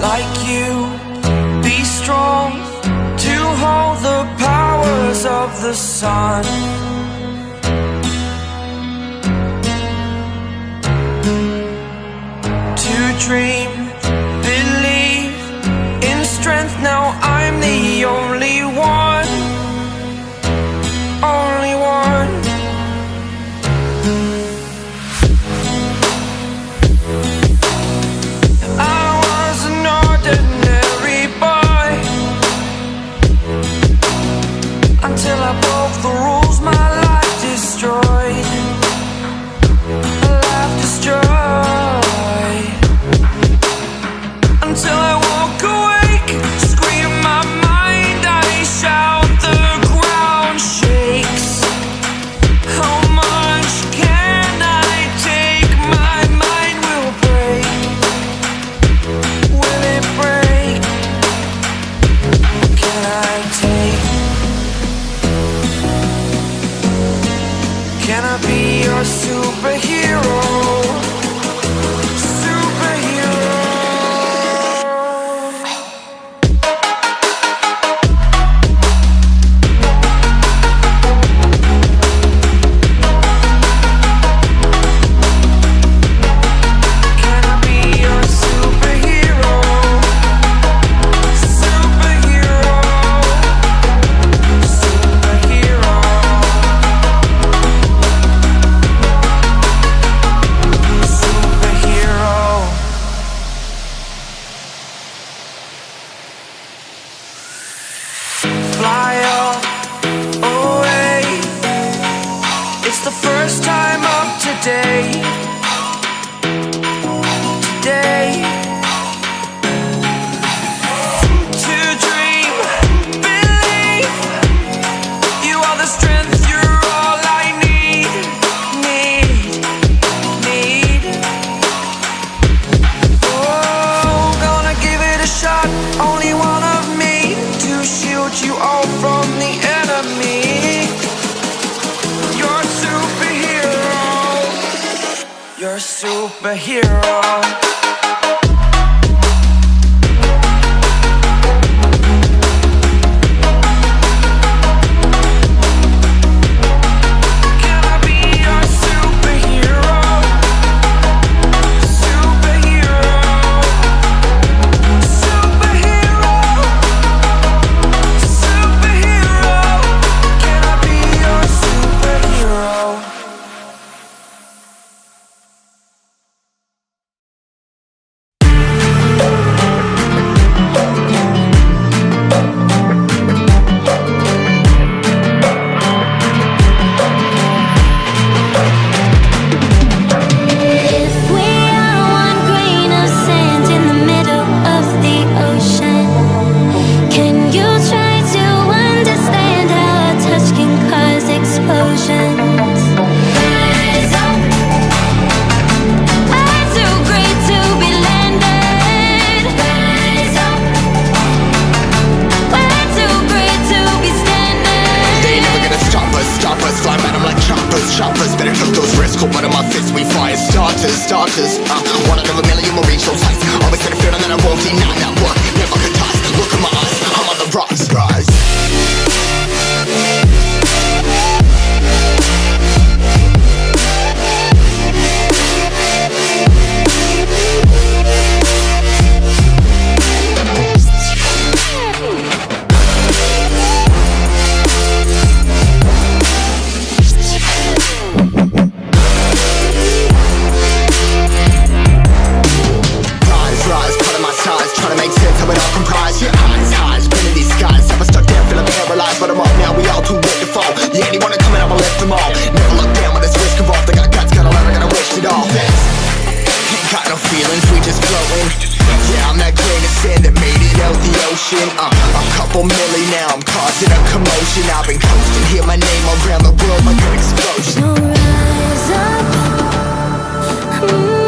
like you, be strong to hold the powers of the sun. To dream, believe in strength. Now I'm the only one, only one. I was an ordinary boy until I broke the rules. My life destroyed, life destroyed. Until I woke awake, scream my mind, I shout, the ground shakes. How much can I take? My mind will break. Will it break? Can I take? Can I be your superhero? Fly up away. It's the first time of today. Today. To dream, believe. You are the strength, you're all I need. Need. Oh, gonna give it a shot. Only one of me to shield you all from the enemy. You're a superhero. You're a superhero. Can I be your superhero? Superhero. Superhero. Superhero. Can I be your superhero? If we are one grain of sand in the middle of the ocean, can you try to understand how a touch can cause explosions? Rise up, we're too great to be landed. Rise up, we're too great to be standing. They ain't never gonna stop us, fly at 'em like choppers, better took those risks, hold one of my fists, we fire starters, one out of a million will reach those heights, always had a feeling that I won't deny that work, never could toss, look in my eyes, I'm on the rise. Rise, part of my size, trying to make sense of it all comprised. Highs, been in these skies, never stuck down, feeling paralyzed, but I'm up now, we all too late to fall. Yeah, anyone coming, I'ma lift them all. Never look down when there's risk involved. I got guts, gotta learn, I gotta wish it all. Ain't got no feelings, we just floating. Yeah, I'm that grain of sand that made it out the ocean. A couple milli now, I'm causing a commotion. I've been coasting, hear my name around the world like an explosion. So rise up.